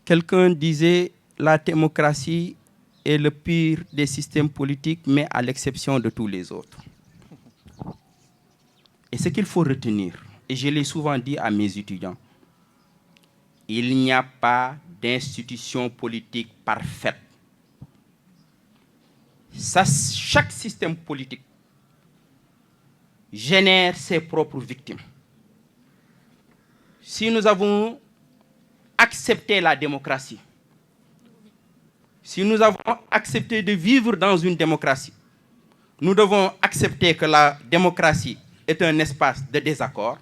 quelqu'un disait la démocratie est le pire des systèmes politiques, mais à l'exception de tous les autres. Et ce qu'il faut retenir, et je l'ai souvent dit à mes étudiants, il n'y a pas d'institution politique parfaite. Chaque système politique génère ses propres victimes. Si nous avons accepté la démocratie, si nous avons accepté de vivre dans une démocratie, nous devons accepter que la démocratie est un espace de désaccord,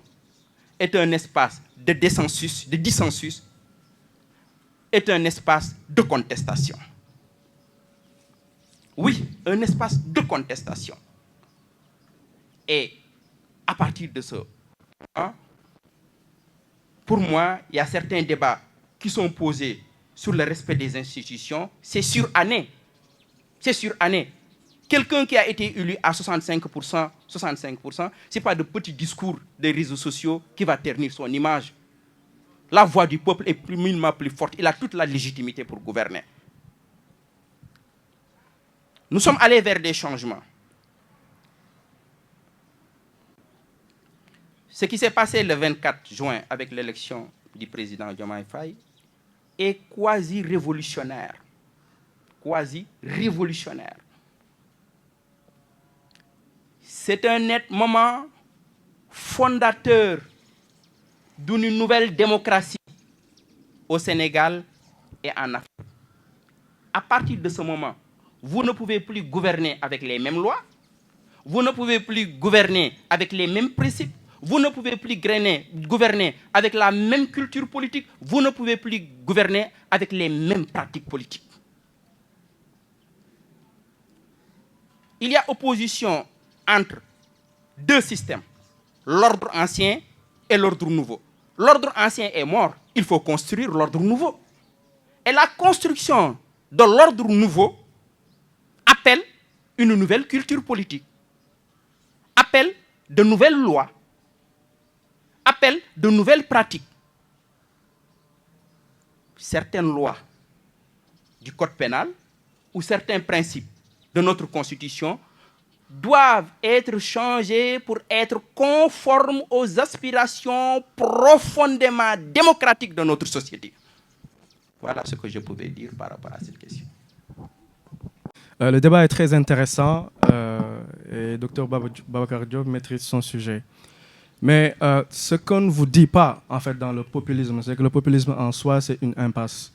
est un espace de dissensus, est un espace de contestation. Oui, un espace de contestation. Et à partir de ce moment, pour moi, il y a certains débats qui sont posés sur le respect des institutions. C'est sur année. C'est sur année. Quelqu'un qui a été élu à 65%, ce n'est pas de petits discours des réseaux sociaux qui va ternir son image. La voix du peuple est mille plus forte. Il a toute la légitimité pour gouverner. Nous sommes allés vers des changements. Ce qui s'est passé le 24 juin avec l'élection du président Diomaye Faye est quasi révolutionnaire. Quasi révolutionnaire. C'est un net moment fondateur d'une nouvelle démocratie au Sénégal et en Afrique. À partir de ce moment, vous ne pouvez plus gouverner avec les mêmes lois, vous ne pouvez plus gouverner avec les mêmes principes, vous ne pouvez plus gouverner avec la même culture politique, vous ne pouvez plus gouverner avec les mêmes pratiques politiques. Il y a opposition entre deux systèmes, l'ordre ancien et l'ordre nouveau. L'ordre ancien est mort, il faut construire l'ordre nouveau. Et la construction de l'ordre nouveau appelle une nouvelle culture politique, appelle de nouvelles lois, appelle de nouvelles pratiques. Certaines lois du code pénal ou certains principes de notre constitution doivent être changés pour être conformes aux aspirations profondément démocratiques de notre société. Voilà ce que je pouvais dire par rapport à cette question. Le débat est très intéressant et Dr Babacar Diop maîtrise son sujet. Mais ce qu'on ne vous dit pas en fait dans le populisme, c'est que le populisme en soi, c'est une impasse.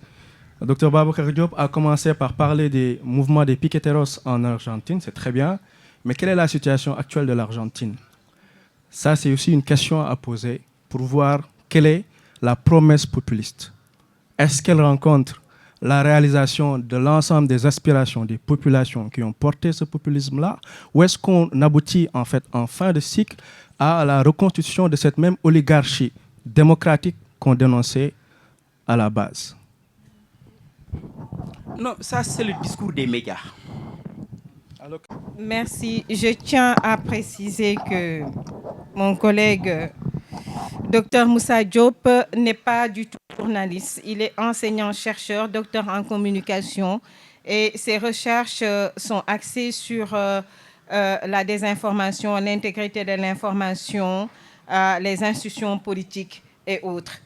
Dr Babacar Diop a commencé par parler des mouvements des piqueteros en Argentine, c'est très bien. Mais quelle est la situation actuelle de l'Argentine? Ça, c'est aussi une question à poser pour voir quelle est la promesse populiste. Est-ce qu'elle rencontre la réalisation de l'ensemble des aspirations des populations qui ont porté ce populisme-là, ou est-ce qu'on aboutit en fait en fin de cycle à la reconstitution de cette même oligarchie démocratique qu'on dénonçait à la base? Non, ça c'est le discours des médias. Merci. Je tiens à préciser que mon collègue Dr Moussa Diop n'est pas du tout journaliste. Il est enseignant-chercheur, docteur en communication et ses recherches sont axées sur la désinformation, l'intégrité de l'information, les institutions politiques et autres.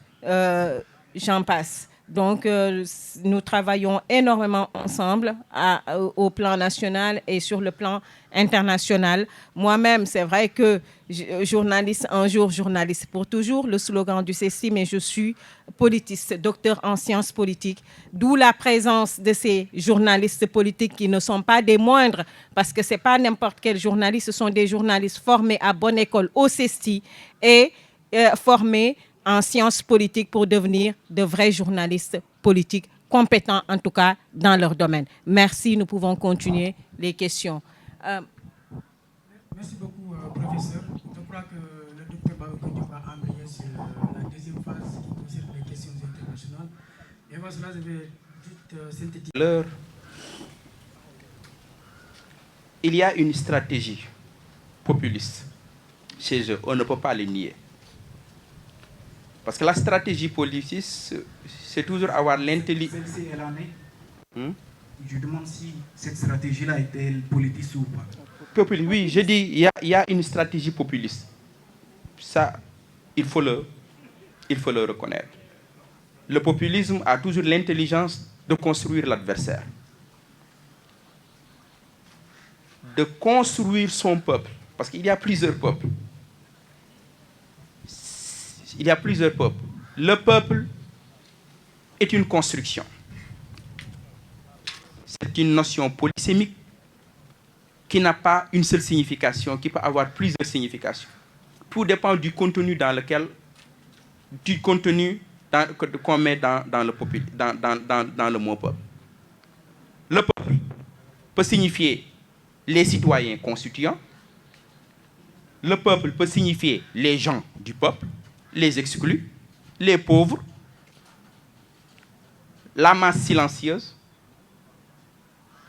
J'en passe. Donc, nous travaillons énormément ensemble au plan national et sur le plan international. Moi-même, c'est vrai que journaliste un jour, journaliste pour toujours, le slogan du CECI, mais je suis politiste, docteur en sciences politiques, d'où la présence de ces journalistes politiques qui ne sont pas des moindres, parce que ce n'est pas n'importe quel journaliste, ce sont des journalistes formés à bonne école au CECI et formés en sciences politiques pour devenir de vrais journalistes politiques, compétents en tout cas dans leur domaine. Merci, nous pouvons continuer les questions. Merci beaucoup, professeur. Je crois que le docteur Babacar Diop a embrayé sur la deuxième phase qui concerne les questions internationales. Et moi, cela, je vais juste synthétiser. Il y a une stratégie populiste chez eux, on ne peut pas les nier. Parce que la stratégie politique, c'est toujours avoir l'intelligence. Je demande si cette stratégie-là est-elle politiste ou pas. Oui, je dis il y a une stratégie populiste. Ça, il faut le reconnaître. Le populisme a toujours l'intelligence de construire l'adversaire, de construire son peuple, parce qu'il y a plusieurs peuples. Il y a plusieurs peuples. Le peuple est une construction. C'est une notion polysémique qui n'a pas une seule signification, qui peut avoir plusieurs significations. Tout dépend du contenu dans lequel, du contenu qu'on met dans le mot peuple. Le peuple peut signifier les citoyens constituants. Le peuple peut signifier les gens du peuple, les exclus, les pauvres, la masse silencieuse.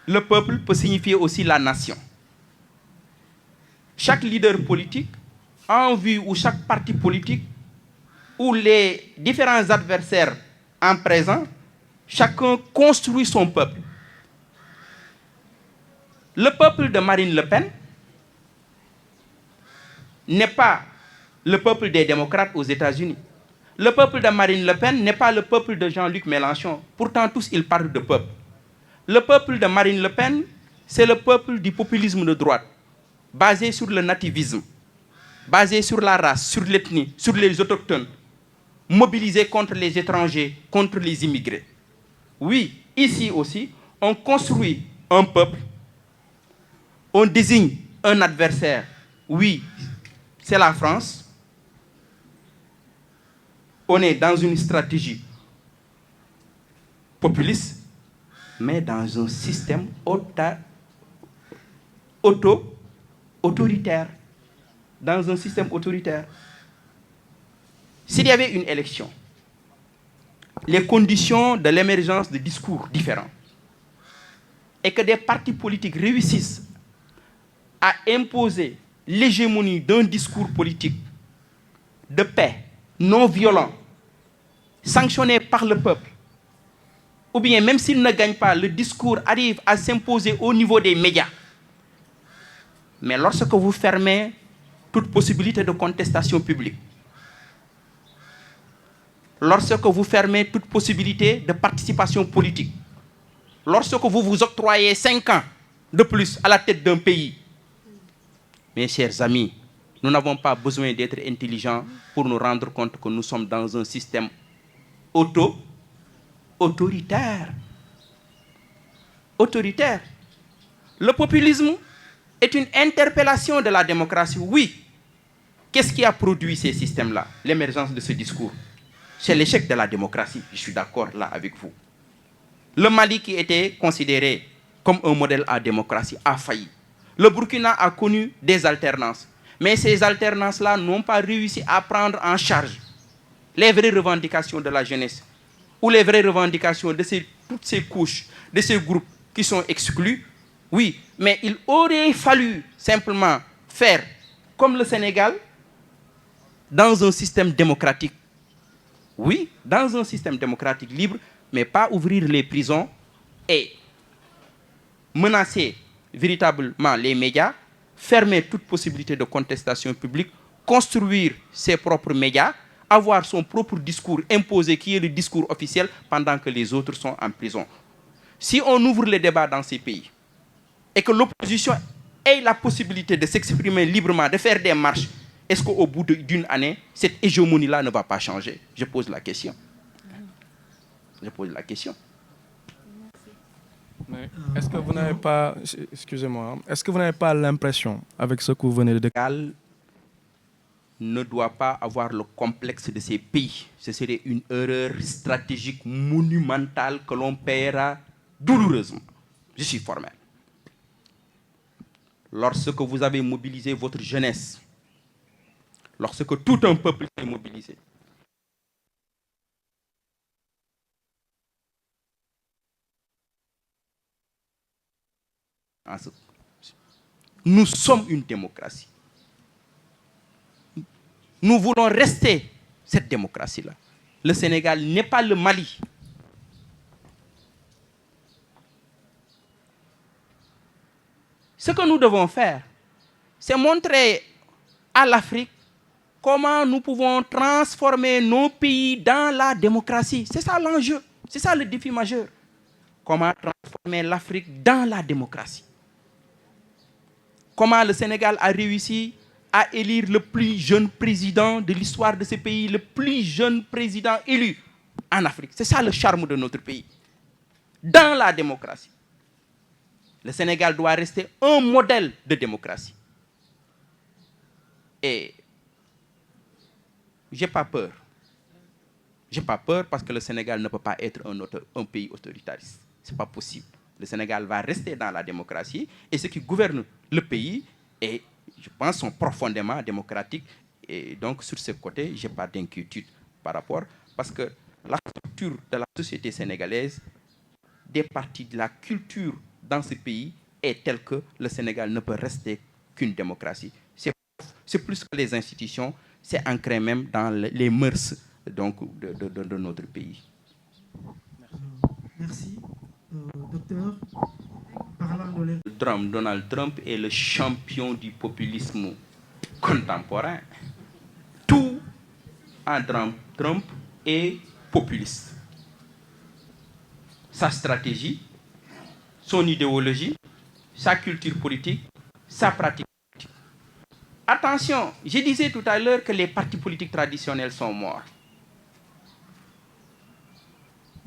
Le peuple peut signifier aussi la nation. Chaque leader politique a en vue, ou chaque parti politique, ou les différents adversaires en présent, chacun construit son peuple. Le peuple de Marine Le Pen n'est pas le peuple des démocrates aux États-Unis. Le peuple de Marine Le Pen n'est pas le peuple de Jean-Luc Mélenchon. Pourtant, tous ils parlent de peuple. Le peuple de Marine Le Pen, c'est le peuple du populisme de droite, basé sur le nativisme, basé sur la race, sur l'ethnie, sur les autochtones, mobilisé contre les étrangers, contre les immigrés. Oui, ici aussi, on construit un peuple, on désigne un adversaire. Oui, c'est la France. On est dans une stratégie populiste, mais dans un système autoritaire. Dans un système autoritaire. S'il y avait une élection, les conditions de l'émergence de discours différents, et que des partis politiques réussissent à imposer l'hégémonie d'un discours politique de paix, non violent, sanctionné par le peuple, ou bien même s'il ne gagne pas, le discours arrive à s'imposer au niveau des médias. Mais lorsque vous fermez toute possibilité de contestation publique, lorsque vous fermez toute possibilité de participation politique, lorsque vous vous octroyez 5 ans de plus à la tête d'un pays, mes chers amis, nous n'avons pas besoin d'être intelligents pour nous rendre compte que nous sommes dans un système autoritaire. Autoritaire. Le populisme est une interpellation de la démocratie. Oui. Qu'est-ce qui a produit ces systèmes-là? L'émergence de ce discours. C'est l'échec de la démocratie. Je suis d'accord là avec vous. Le Mali, qui était considéré comme un modèle à démocratie, a failli. Le Burkina a connu des alternances. Mais ces alternances-là n'ont pas réussi à prendre en charge les vraies revendications de la jeunesse ou les vraies revendications de toutes ces couches, de ces groupes qui sont exclus. Oui, mais il aurait fallu simplement faire comme le Sénégal dans un système démocratique. Oui, dans un système démocratique libre, mais pas ouvrir les prisons et menacer véritablement les médias, fermer toute possibilité de contestation publique, construire ses propres médias, avoir son propre discours imposé qui est le discours officiel pendant que les autres sont en prison. Si on ouvre les débats dans ces pays et que l'opposition ait la possibilité de s'exprimer librement, de faire des marches, est-ce qu'au bout d'une année, cette hégémonie-là ne va pas changer? Je pose la question. Je pose la question. Mais est-ce que vous n'avez pas, excusez-moi, est-ce que vous n'avez pas l'impression, avec ce que vous venez de dire, ne doit pas avoir le complexe de ces pays? Ce serait une erreur stratégique monumentale que l'on paiera douloureusement. Je suis formel. Lorsque vous avez mobilisé votre jeunesse, lorsque tout un peuple est mobilisé, nous sommes une démocratie. Nous voulons rester cette démocratie-là. Le Sénégal n'est pas le Mali. Ce que nous devons faire, c'est montrer à l'Afrique comment nous pouvons transformer nos pays dans la démocratie. C'est ça l'enjeu, c'est ça le défi majeur. Comment transformer l'Afrique dans la démocratie. Comment le Sénégal a réussi à élire le plus jeune président de l'histoire de ce pays, le plus jeune président élu en Afrique. C'est ça le charme de notre pays. Dans la démocratie. Le Sénégal doit rester un modèle de démocratie. Et je n'ai pas peur. Je n'ai pas peur parce que le Sénégal ne peut pas être un pays autoritariste. Ce n'est pas possible. Le Sénégal va rester dans la démocratie et ceux qui gouvernent le pays, et je pense, sont profondément démocratiques. Et donc, sur ce côté, je n'ai pas d'inquiétude par rapport, parce que la structure de la société sénégalaise, des parties de la culture dans ce pays est telle que le Sénégal ne peut rester qu'une démocratie. C'est plus que les institutions, c'est ancré même dans les mœurs donc, de notre pays. Merci. Docteur, parlant de Donald Trump est le champion du populisme contemporain. Tout en Trump est populiste. Sa stratégie, son idéologie, sa culture politique, sa pratique politique. Attention, je disais tout à l'heure que les partis politiques traditionnels sont morts.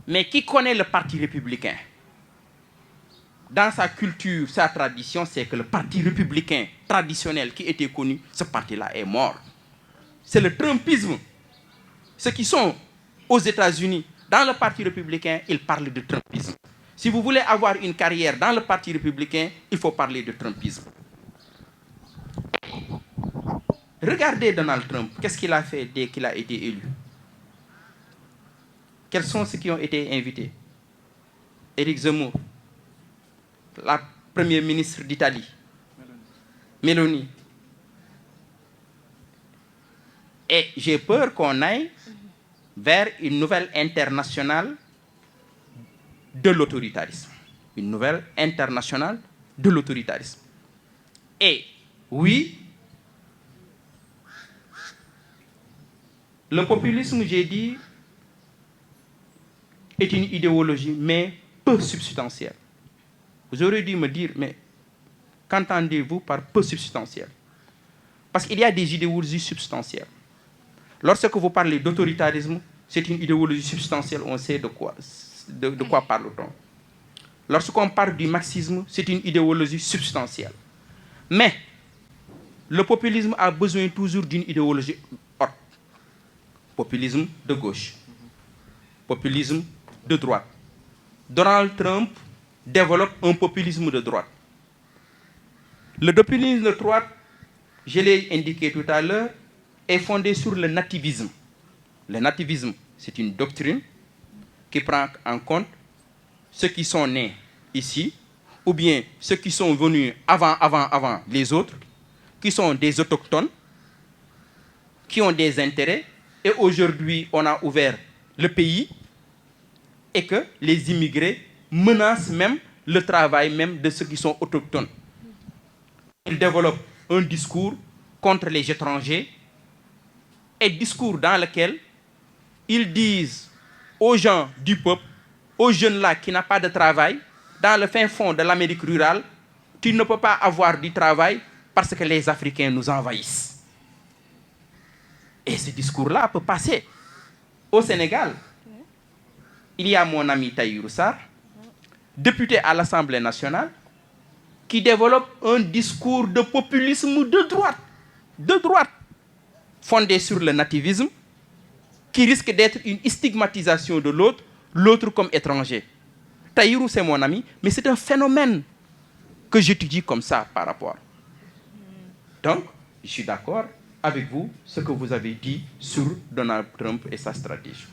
Mais qui connaît le Parti républicain? Dans sa culture, sa tradition, c'est que le Parti républicain traditionnel qui était connu, ce parti-là est mort. C'est le Trumpisme. Ceux qui sont aux États-Unis, dans le Parti républicain, ils parlent de Trumpisme. Si vous voulez avoir une carrière dans le Parti républicain, il faut parler de Trumpisme. Regardez Donald Trump, qu'est-ce qu'il a fait dès qu'il a été élu? Quels sont ceux qui ont été invités? Éric Zemmour, la première ministre d'Italie, Meloni. Et j'ai peur qu'on aille vers une nouvelle internationale de l'autoritarisme. Une nouvelle internationale de l'autoritarisme. Et oui, le populisme, j'ai dit, est une idéologie, mais peu substantielle. Vous aurez dû me dire, mais qu'entendez-vous par peu substantiel? Parce qu'il y a des idéologies substantielles. Lorsque vous parlez d'autoritarisme, c'est une idéologie substantielle, on sait de quoi parle-t-on. Lorsqu'on parle du marxisme, c'est une idéologie substantielle. Mais le populisme a besoin toujours d'une idéologie haute. Populisme de gauche, populisme de droite. Donald Trump développe un populisme de droite. Le populisme de droite, je l'ai indiqué tout à l'heure, est fondé sur le nativisme. Le nativisme, c'est une doctrine qui prend en compte ceux qui sont nés ici, ou bien ceux qui sont venus avant les autres, qui sont des autochtones, qui ont des intérêts, et aujourd'hui on a ouvert le pays, et que les immigrés menacent même le travail même de ceux qui sont autochtones. Ils développent un discours contre les étrangers, et discours dans lequel ils disent aux gens du peuple, aux jeunes là qui n'ont pas de travail, dans le fin fond de l'Amérique rurale, tu ne peux pas avoir du travail parce que les Africains nous envahissent. Et ce discours-là peut passer. Au Sénégal, il y a mon ami Tahirou Sarr, député à l'Assemblée nationale, qui développe un discours de populisme de droite, fondé sur le nativisme, qui risque d'être une stigmatisation de l'autre, l'autre comme étranger. Tahirou, c'est mon ami, mais c'est un phénomène que j'étudie comme ça par rapport. Donc, je suis d'accord avec vous, ce que vous avez dit sur Donald Trump et sa stratégie.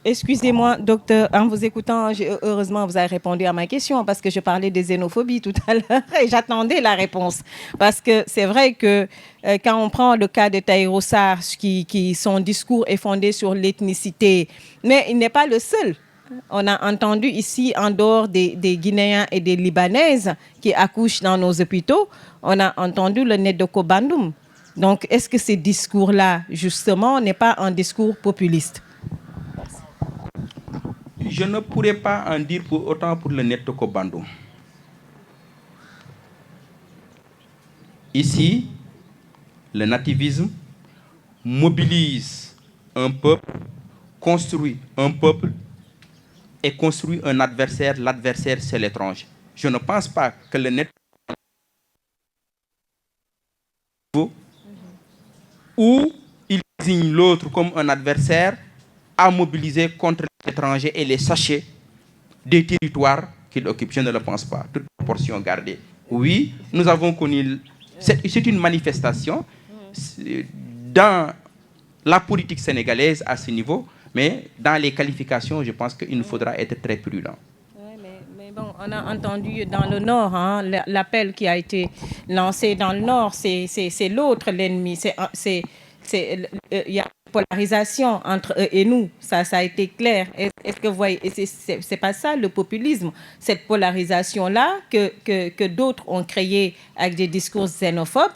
Excusez-moi, docteur, en vous écoutant, heureusement, vous avez répondu à ma question parce que je parlais de xénophobie tout à l'heure et j'attendais la réponse. Parce que c'est vrai que quand on prend le cas de Tahirou Sarr, son discours est fondé sur l'ethnicité, mais il n'est pas le seul. On a entendu ici, en dehors des Guinéens et des Libanaises qui accouchent dans nos hôpitaux, on a entendu le Nedoko Bandoum. Donc, est-ce que ce discours-là, justement, n'est pas un discours populiste? Je ne pourrais pas en dire pour autant pour le Nedoko Bandoum. Ici, le nativisme mobilise un peuple, construit un peuple et construit un adversaire. L'adversaire, c'est l'étranger. Je ne pense pas que le net où il désigne l'autre comme un adversaire à mobiliser contre l'étranger et les sachets des territoires qu'il occupe. Je ne le pense pas. Toute proportion gardée. Oui, nous avons connu... C'est une manifestation dans la politique sénégalaise à ce niveau, mais dans les qualifications, je pense qu'il nous faudra être très prudent. Mais bon, on a entendu dans le Nord, hein, l'appel qui a été lancé dans le Nord, c'est l'autre l'ennemi. Il y a une polarisation entre eux et nous. Ça a été clair. Est-ce que vous voyez, c'est pas ça le populisme, cette polarisation-là que d'autres ont créée avec des discours xénophobes,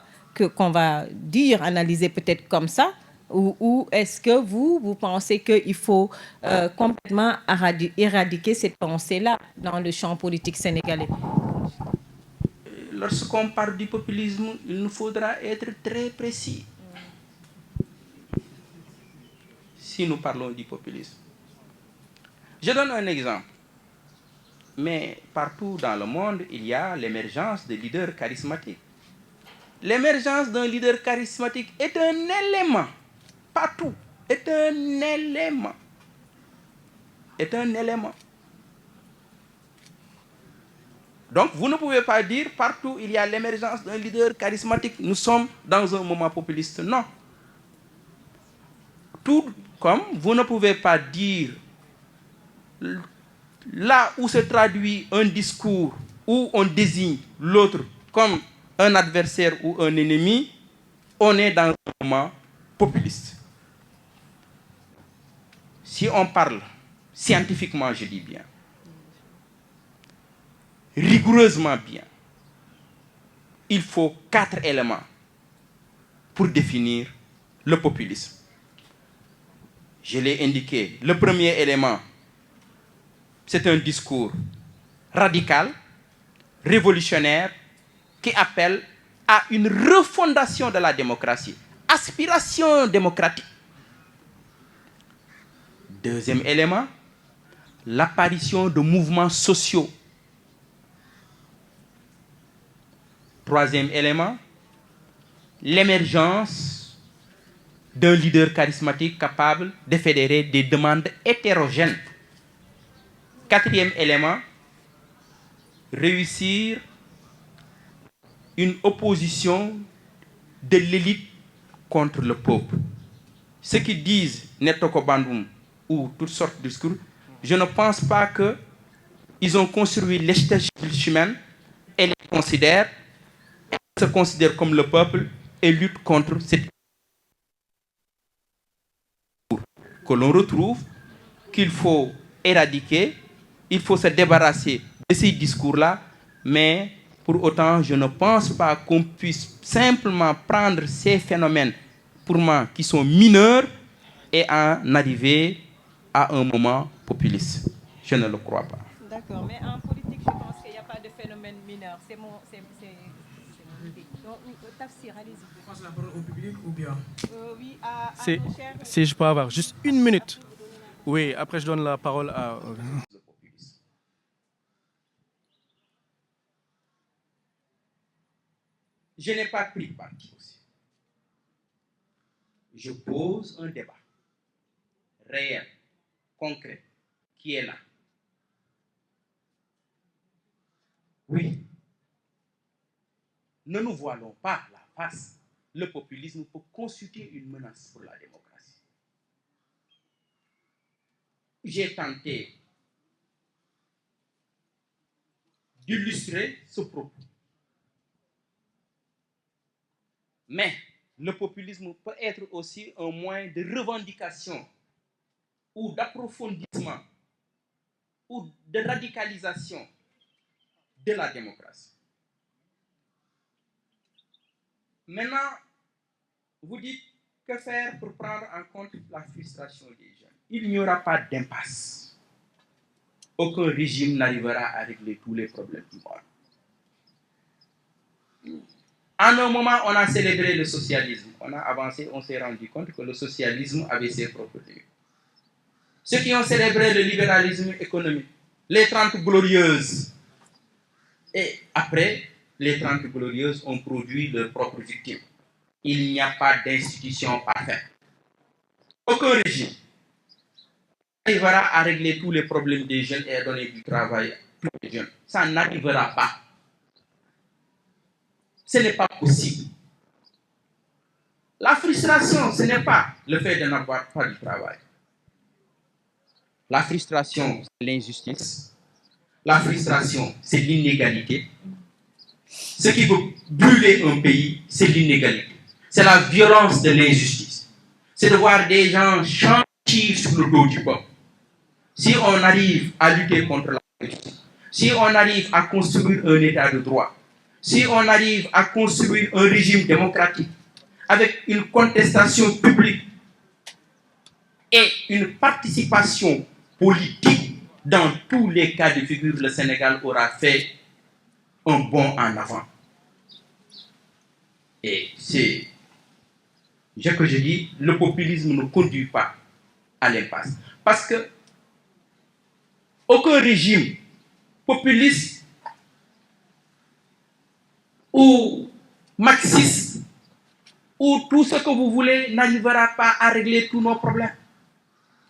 qu'on va dire, analyser peut-être comme ça. Ou est-ce que vous pensez qu'il faut complètement éradiquer cette pensée-là dans le champ politique sénégalais? Lorsqu'on parle du populisme, il nous faudra être très précis. Si nous parlons du populisme. Je donne un exemple. Mais partout dans le monde, il y a l'émergence de leaders charismatiques. L'émergence d'un leader charismatique est un élément. Partout. Est un élément. Est un élément. Donc, vous ne pouvez pas dire partout il y a l'émergence d'un leader charismatique. Nous sommes dans un moment populiste. Non. Tout comme vous ne pouvez pas dire là où se traduit un discours où on désigne l'autre comme un adversaire ou un ennemi, on est dans un moment populiste. Si on parle scientifiquement, je dis bien, rigoureusement bien, il faut 4 éléments pour définir le populisme. Je l'ai indiqué. Le premier élément, c'est un discours radical, révolutionnaire, qui appelle à une refondation de la démocratie. Aspiration démocratique. Deuxième élément, l'apparition de mouvements sociaux. Troisième élément, l'émergence d'un leader charismatique capable de fédérer des demandes hétérogènes. Quatrième élément, réussir une opposition de l'élite contre le peuple. Ceux qui disent Netoko Bandoum ou toutes sortes de discours, je ne pense pas qu'ils ont construit l'échelle humaine et les considèrent, se considèrent comme le peuple et luttent contre cette que l'on retrouve, qu'il faut éradiquer, il faut se débarrasser de ces discours-là, mais pour autant, je ne pense pas qu'on puisse simplement prendre ces phénomènes, pour moi, qui sont mineurs, et en arriver à un moment populiste. Je ne le crois pas. D'accord, mais en politique, je pense qu'il n'y a pas de phénomène mineur. C'est mon idée. Donc, Tafsir, allez-y. Je passe la parole au public ou bien Oui, si je peux avoir juste 1 minute. Oui, après je donne la parole à... Je n'ai pas pris parti aussi. Je pose un débat réel, concret, qui est là. Oui. Ne nous voilons pas la face. Le populisme peut constituer une menace pour la démocratie. j'ai tenté d'illustrer ce propos. Mais le populisme peut être aussi un moyen de revendication ou d'approfondissement ou de radicalisation de la démocratie. Maintenant, vous dites que faire pour prendre en compte la frustration des jeunes. Il n'y aura pas d'impasse. Aucun régime n'arrivera à régler tous les problèmes du monde. En un moment, on a célébré le socialisme. On a avancé, on s'est rendu compte que le socialisme avait ses propres limites. Ceux qui ont célébré le libéralisme économique, les 30 glorieuses, et après, les 30 glorieuses ont produit leurs propres victimes. Il n'y a pas d'institution parfaite. Aucun régime n'arrivera à régler tous les problèmes des jeunes et à donner du travail à tous les jeunes. Ça n'arrivera pas. Ce n'est pas possible. La frustration, ce n'est pas le fait de n'avoir pas de travail. La frustration, c'est l'injustice. La frustration, c'est l'inégalité. Ce qui veut brûler un pays, c'est l'inégalité. C'est la violence de l'injustice. C'est de voir des gens chanter sur le dos du peuple. Si on arrive à lutter contre la corruption, si on arrive à construire un état de droit, si on arrive à construire un régime démocratique avec une contestation publique et une participation politique, dans tous les cas de figure, le Sénégal aura fait un bond en avant. Et c'est ce que je dis, le populisme ne conduit pas à l'impasse. Parce que aucun régime populiste ou marxiste ou tout ce que vous voulez n'arrivera pas à régler tous nos problèmes.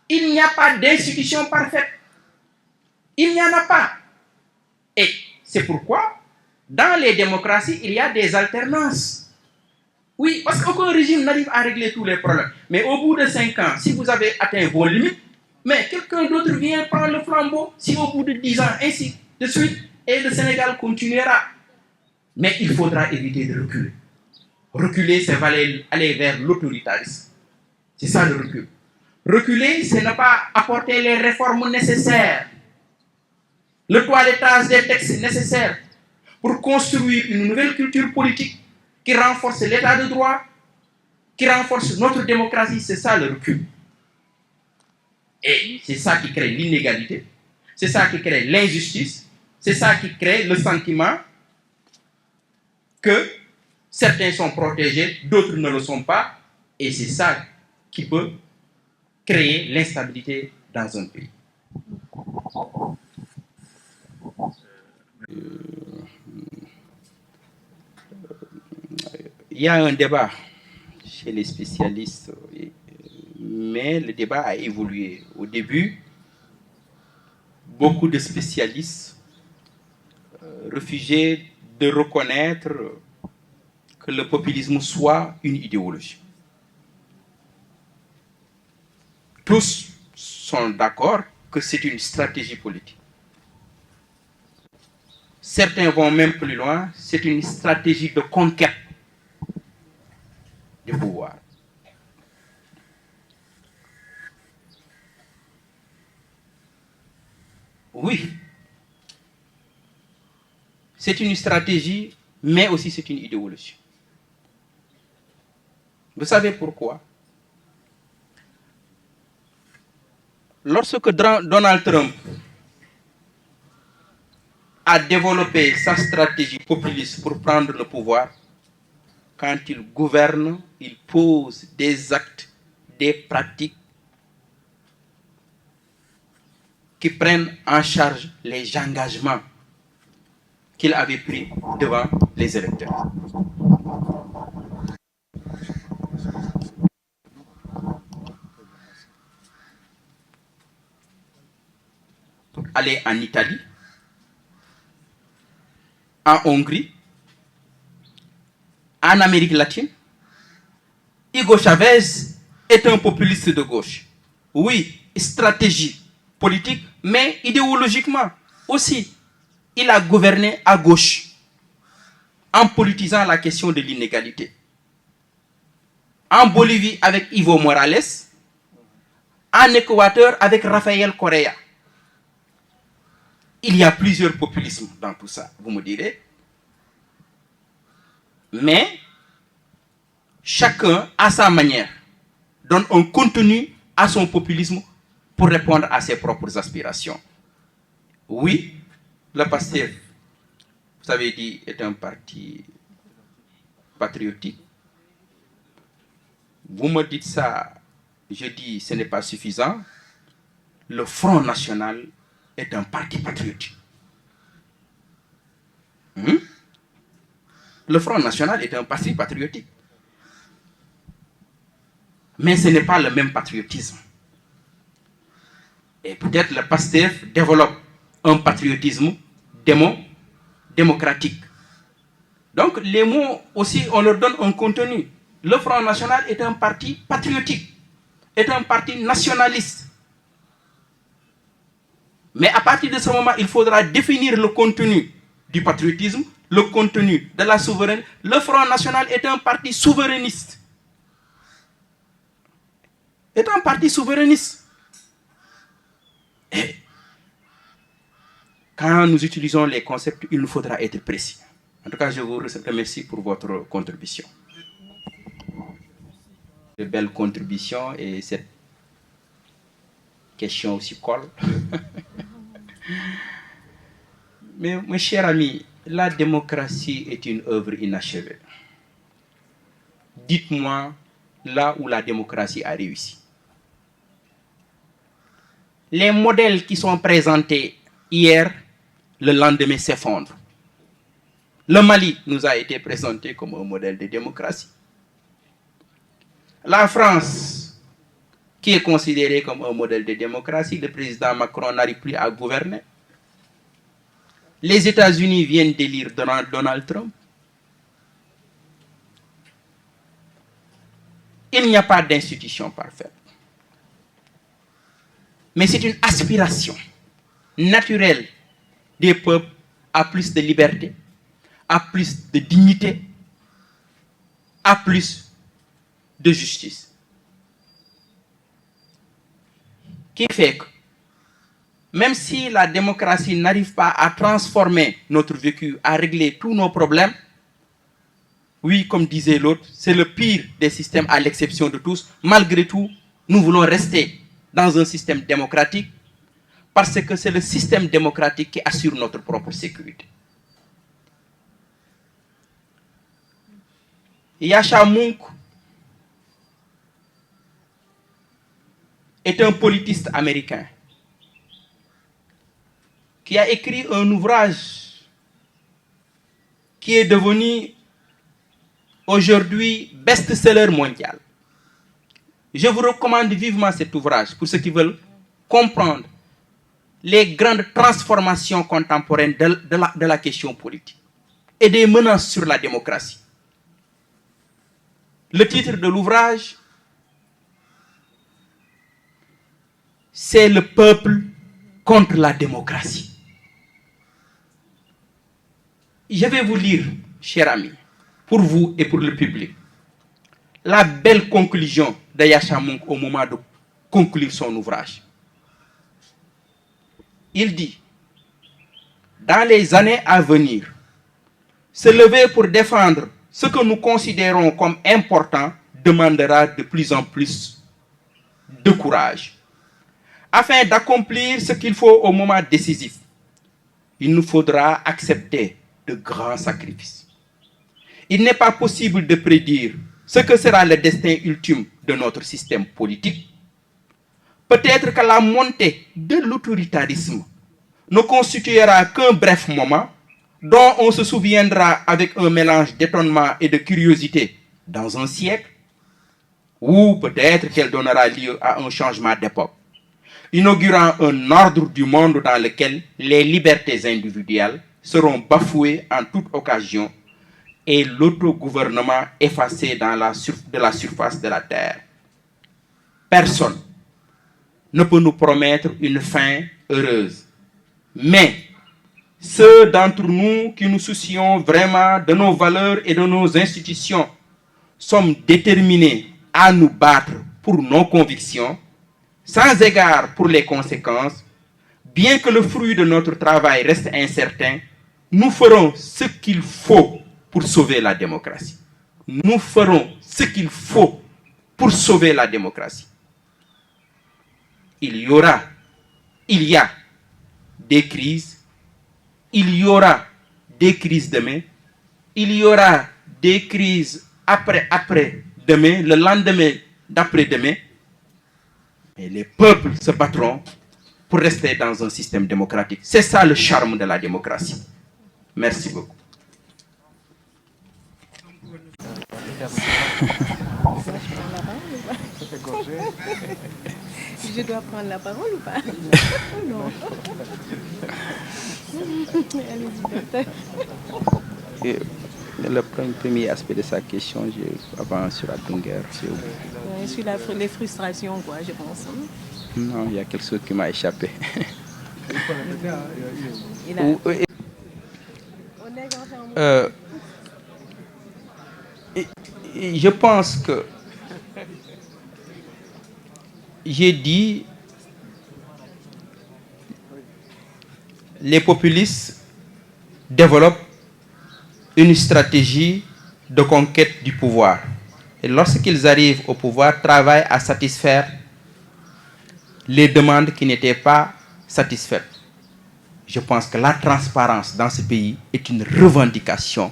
Il n'y a pas d'institution parfaite. Il n'y en a pas. Et c'est pourquoi, dans les démocraties, il y a des alternances. Oui, parce qu'aucun régime n'arrive à régler tous les problèmes. Mais au bout de 5 ans, si vous avez atteint vos limites, mais quelqu'un d'autre vient prendre le flambeau. Si au bout de 10 ans, ainsi de suite, et le Sénégal continuera. Mais il faudra éviter de reculer. Reculer, c'est aller vers l'autoritarisme. C'est ça le recul. Reculer, c'est ne pas apporter les réformes nécessaires, le toilettage des textes nécessaires pour construire une nouvelle culture politique qui renforce l'état de droit, qui renforce notre démocratie. C'est ça le recul. Et c'est ça qui crée l'inégalité, c'est ça qui crée l'injustice, c'est ça qui crée le sentiment que certains sont protégés, d'autres ne le sont pas, et c'est ça qui peut créer l'instabilité dans un pays. Il y a un débat chez les spécialistes, mais le débat a évolué. Au début, beaucoup de spécialistes refusaient de reconnaître que le populisme soit une idéologie. Tous sont d'accord que c'est une stratégie politique. Certains vont même plus loin, c'est une stratégie de conquête du pouvoir. Oui, c'est une stratégie, mais aussi c'est une idéologie. Vous savez pourquoi? Lorsque Donald Trump a développé sa stratégie populiste pour prendre le pouvoir, quand il gouverne, il pose des actes, des pratiques qui prennent en charge les engagements qu'il avait pris devant les électeurs. Pour aller en Italie, en Hongrie, en Amérique latine, Hugo Chavez est un populiste de gauche. Oui, stratégie. politique, mais idéologiquement aussi. Il a gouverné à gauche, en politisant la question de l'inégalité. En Bolivie avec Evo Morales, en Équateur avec Rafael Correa. Il y a plusieurs populismes dans tout ça, vous me direz. Mais chacun, à sa manière, donne un contenu à son populisme pour répondre à ses propres aspirations. Oui, le PASTEF, vous avez dit, est un parti patriotique. Vous me dites ça, je dis ce n'est pas suffisant. Le Front National est un parti patriotique. Le Front National est un parti patriotique. Mais ce n'est pas le même patriotisme. Et peut-être le PASTEF développe un patriotisme démocratique. Donc les mots aussi, on leur donne un contenu. Le Front National est un parti patriotique, est un parti nationaliste. Mais à partir de ce moment, il faudra définir le contenu du patriotisme, le contenu de la souveraineté. Le Front National est un parti souverainiste. Est un parti souverainiste. Et quand nous utilisons les concepts, il nous faudra être précis. En tout cas, je vous remercie pour votre contribution. De belles contributions et cette question aussi colle. Mais mes chers amis, la démocratie est une œuvre inachevée. Dites-moi là où la démocratie a réussi. Les modèles qui sont présentés hier, le lendemain s'effondrent. Le Mali nous a été présenté comme un modèle de démocratie. La France, qui est considérée comme un modèle de démocratie, le président Macron n'arrive plus à gouverner. Les États-Unis viennent d'élire Donald Trump. Il n'y a pas d'institution parfaite. Mais c'est une aspiration naturelle des peuples à plus de liberté, à plus de dignité, à plus de justice. Qui fait que, même si la démocratie n'arrive pas à transformer notre vécu, à régler tous nos problèmes, oui, comme disait l'autre, c'est le pire des systèmes à l'exception de tous. Malgré tout, nous voulons rester dans un système démocratique parce que c'est le système démocratique qui assure notre propre sécurité. Yasha Mounk est un politiste américain qui a écrit un ouvrage qui est devenu aujourd'hui best-seller mondial. Je vous recommande vivement cet ouvrage pour ceux qui veulent comprendre les grandes transformations contemporaines de la question politique et des menaces sur la démocratie. Le titre de l'ouvrage, c'est Le peuple contre la démocratie. Je vais vous lire, chers amis, pour vous et pour le public, la belle conclusion de Yasha Mounk au moment de conclure son ouvrage. Il dit, dans les années à venir, se lever pour défendre ce que nous considérons comme important demandera de plus en plus de courage. Afin d'accomplir ce qu'il faut au moment décisif, il nous faudra accepter de grands sacrifices. Il n'est pas possible de prédire ce que sera le destin ultime de notre système politique. Peut-être que la montée de l'autoritarisme ne constituera qu'un bref moment dont on se souviendra avec un mélange d'étonnement et de curiosité dans un siècle, ou peut-être qu'elle donnera lieu à un changement d'époque, inaugurant un ordre du monde dans lequel les libertés individuelles seront bafouées en toute occasion et l'autogouvernement effacé de la surface de la terre. Personne ne peut nous promettre une fin heureuse. Mais ceux d'entre nous qui nous soucions vraiment de nos valeurs et de nos institutions sommes déterminés à nous battre pour nos convictions, sans égard pour les conséquences. Bien que le fruit de notre travail reste incertain, nous ferons ce qu'il faut pour sauver la démocratie. Nous ferons ce qu'il faut pour sauver la démocratie. Il y a des crises, il y aura des crises demain, il y aura des crises après-demain, le lendemain d'après-demain, et les peuples se battront pour rester dans un système démocratique. C'est ça le charme de la démocratie. Merci beaucoup. Je dois prendre la parole ou pas? Non. Le premier aspect de sa question, avant sur Abdounger. Sur les frustrations, quoi, je pense. Non, il y a quelque chose qui m'a échappé. Je pense que j'ai dit les populistes développent une stratégie de conquête du pouvoir. Et lorsqu'ils arrivent au pouvoir, travaillent à satisfaire les demandes qui n'étaient pas satisfaites. Je pense que la transparence dans ce pays est une revendication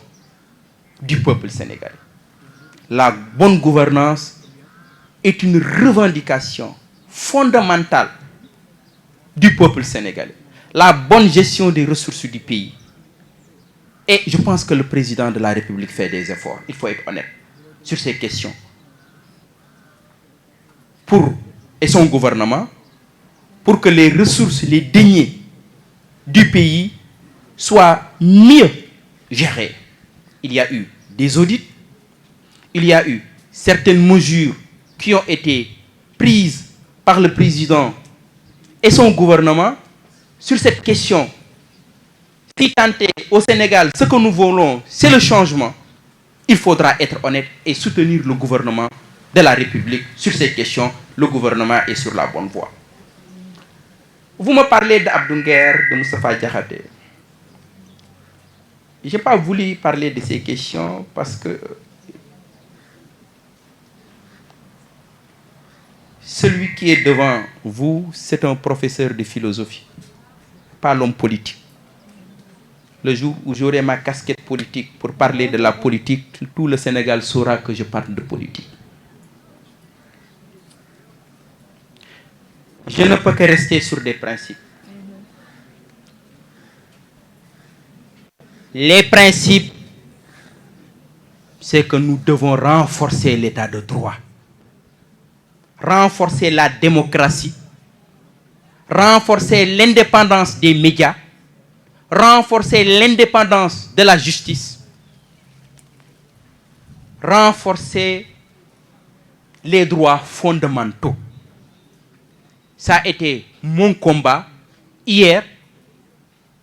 du peuple sénégalais. La bonne gouvernance est une revendication fondamentale du peuple sénégalais. La bonne gestion des ressources du pays. Et je pense que le président de la République fait des efforts. Il faut être honnête sur ces questions. Et son gouvernement, pour que les ressources, les deniers du pays soient mieux gérés. Il y a eu des audits, il y a eu certaines mesures qui ont été prises par le président et son gouvernement sur cette question. Si tant est au Sénégal, ce que nous voulons, c'est le changement, il faudra être honnête et soutenir le gouvernement de la République sur ces questions. Le gouvernement est sur la bonne voie. Vous me parlez d'Abdounger, de Moustapha Diakhaté. Je n'ai pas voulu parler de ces questions parce que celui qui est devant vous, c'est un professeur de philosophie, pas l'homme politique. Le jour où j'aurai ma casquette politique pour parler de la politique, tout le Sénégal saura que je parle de politique. Je ne peux que rester sur des principes. Les principes, c'est que nous devons renforcer l'état de droit, renforcer la démocratie, renforcer l'indépendance des médias, renforcer l'indépendance de la justice, renforcer les droits fondamentaux. Ça a été mon combat hier,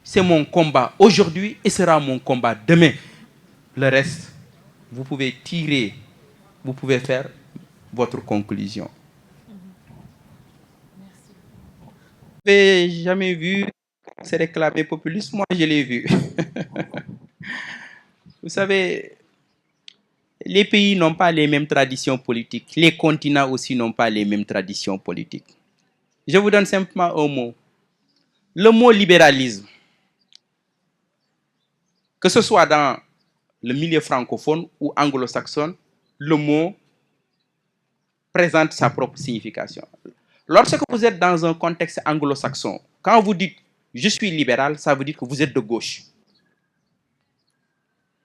c'est mon combat aujourd'hui et sera mon combat demain. Le reste, vous pouvez tirer, vous pouvez faire votre conclusion. Vous n'avez jamais vu c'est réclamé populiste? Moi, je l'ai vu. Vous savez, les pays n'ont pas les mêmes traditions politiques. Les continents aussi n'ont pas les mêmes traditions politiques. Je vous donne simplement un mot. Le mot libéralisme, que ce soit dans le milieu francophone ou anglo-saxon, le mot présente sa propre signification. Lorsque vous êtes dans un contexte anglo-saxon, quand vous dites « je suis libéral », ça veut dire que vous êtes de gauche.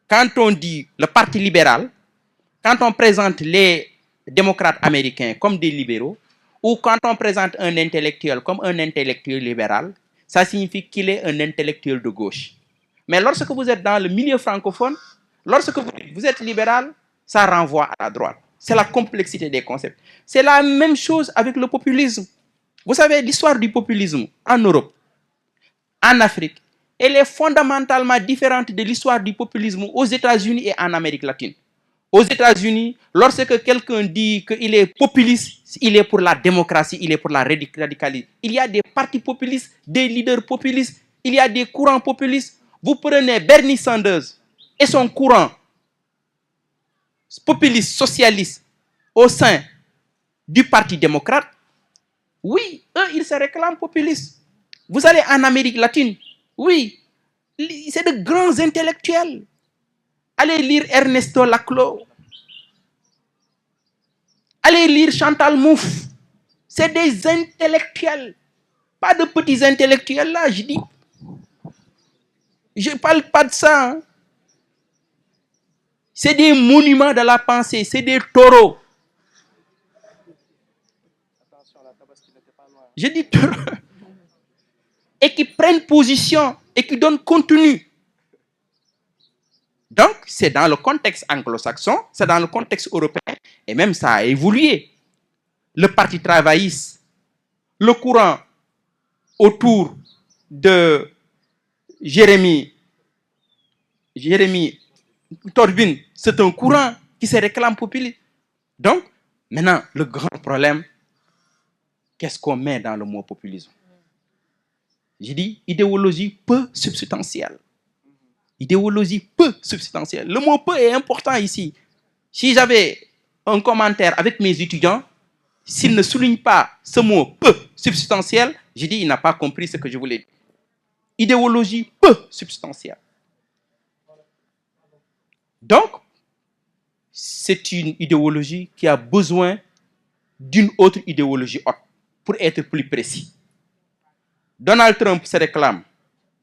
Quand on dit le parti libéral, quand on présente les démocrates américains comme des libéraux, ou quand on présente un intellectuel comme un intellectuel libéral, ça signifie qu'il est un intellectuel de gauche. Mais lorsque vous êtes dans le milieu francophone, lorsque vous êtes libéral, ça renvoie à la droite. C'est la complexité des concepts. C'est la même chose avec le populisme. Vous savez, l'histoire du populisme en Europe, en Afrique, elle est fondamentalement différente de l'histoire du populisme aux États-Unis et en Amérique latine. Aux États-Unis, lorsque quelqu'un dit qu'il est populiste, il est pour la démocratie, il est pour la radicalisme. Il y a des partis populistes, des leaders populistes, il y a des courants populistes. Vous prenez Bernie Sanders et son courant populiste, socialiste au sein du Parti démocrate. Oui, eux, ils se réclament populistes. Vous allez en Amérique latine, oui, c'est de grands intellectuels. Allez lire Ernesto Laclau. Allez lire Chantal Mouffe. C'est des intellectuels. Pas de petits intellectuels là, je dis. Je ne parle pas de ça. Hein. C'est des monuments de la pensée. C'est des taureaux. Je dis taureaux. Et qui prennent position et qui donnent contenu. Donc, c'est dans le contexte anglo-saxon, c'est dans le contexte européen, et même ça a évolué. Le Parti travailliste, le courant autour de Jérémy Corbyn, c'est un courant qui se réclame populiste. Donc, maintenant, le grand problème, qu'est-ce qu'on met dans le mot populisme? J'ai dit idéologie peu substantielle. Idéologie peu substantielle. Le mot peu est important ici. Si j'avais un commentaire avec mes étudiants, s'ils ne soulignent pas ce mot peu substantiel, j'ai dit il n'a pas compris ce que je voulais dire. Idéologie peu substantielle. Donc, c'est une idéologie qui a besoin d'une autre idéologie haute, pour être plus précis. Donald Trump se réclame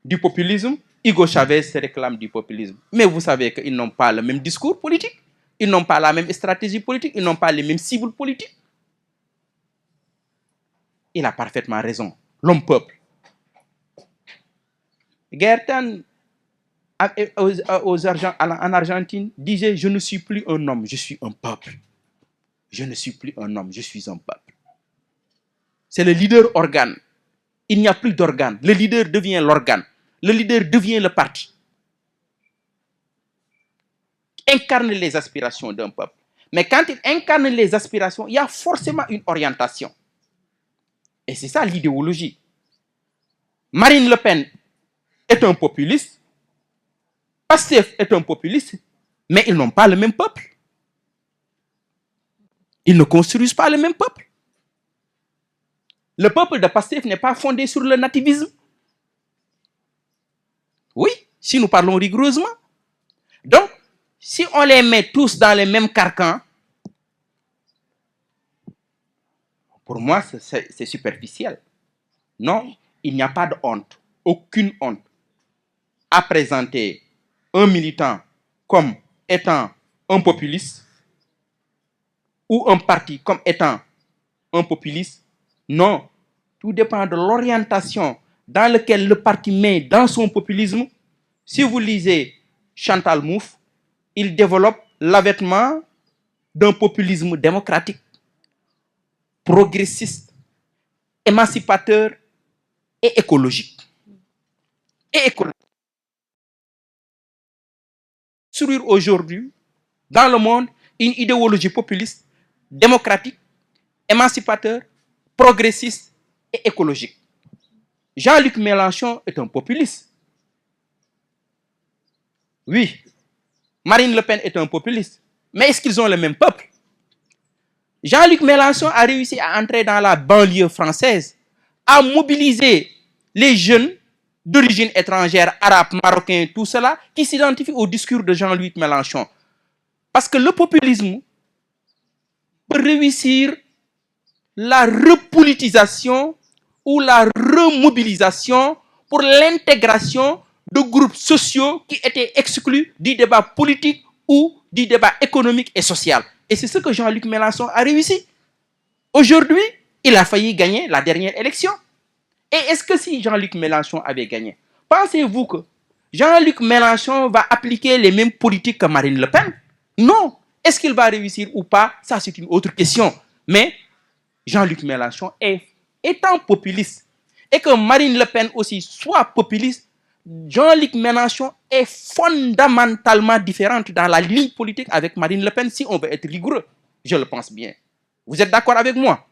du populisme, Hugo Chavez se réclame du populisme. Mais vous savez qu'ils n'ont pas le même discours politique, ils n'ont pas la même stratégie politique, ils n'ont pas les mêmes cibles politiques. Il a parfaitement raison, l'homme-peuple. Gaëtan, en Argentine, disait « Je ne suis plus un homme, je suis un peuple. Je ne suis plus un homme, je suis un peuple. » C'est le leader organe. Il n'y a plus d'organe. Le leader devient l'organe. Le leader devient le parti. Incarne les aspirations d'un peuple. Mais quand il incarne les aspirations, il y a forcément une orientation. Et c'est ça l'idéologie. Marine Le Pen est un populiste. Pastef est un populiste. Mais ils n'ont pas le même peuple. Ils ne construisent pas le même peuple. Le peuple de Pastef n'est pas fondé sur le nativisme. Oui, si nous parlons rigoureusement. Donc, si on les met tous dans les mêmes carcans, pour moi, c'est superficiel. Non, il n'y a pas de honte, aucune honte, à présenter un militant comme étant un populiste ou un parti comme étant un populiste. Non, tout dépend de l'orientation dans laquelle le parti met dans son populisme. Si vous lisez Chantal Mouffe, il développe l'avènement d'un populisme démocratique, progressiste, émancipateur et écologique. Construire aujourd'hui, dans le monde, une idéologie populiste, démocratique, émancipateur, progressiste et écologique. Jean-Luc Mélenchon est un populiste. Oui, Marine Le Pen est un populiste. Mais est-ce qu'ils ont le même peuple? Jean-Luc Mélenchon a réussi à entrer dans la banlieue française, à mobiliser les jeunes d'origine étrangère, arabes, marocains, tout cela, qui s'identifient au discours de Jean-Luc Mélenchon. Parce que le populisme peut réussir la repolitisation ou la remobilisation pour l'intégration de groupes sociaux qui étaient exclus du débat politique ou du débat économique et social. Et c'est ce que Jean-Luc Mélenchon a réussi. Aujourd'hui, il a failli gagner la dernière élection. Et est-ce que si Jean-Luc Mélenchon avait gagné, pensez-vous que Jean-Luc Mélenchon va appliquer les mêmes politiques que Marine Le Pen? Non. Est-ce qu'il va réussir ou pas? Ça, c'est une autre question. Mais Jean-Luc Mélenchon est étant populiste, et que Marine Le Pen aussi soit populiste, Jean-Luc Mélenchon est fondamentalement différente dans la ligne politique avec Marine Le Pen, si on veut être rigoureux. Je le pense bien. Vous êtes d'accord avec moi?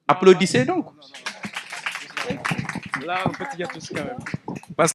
Applaudissez donc. Là, on peut dire tout ça quand même.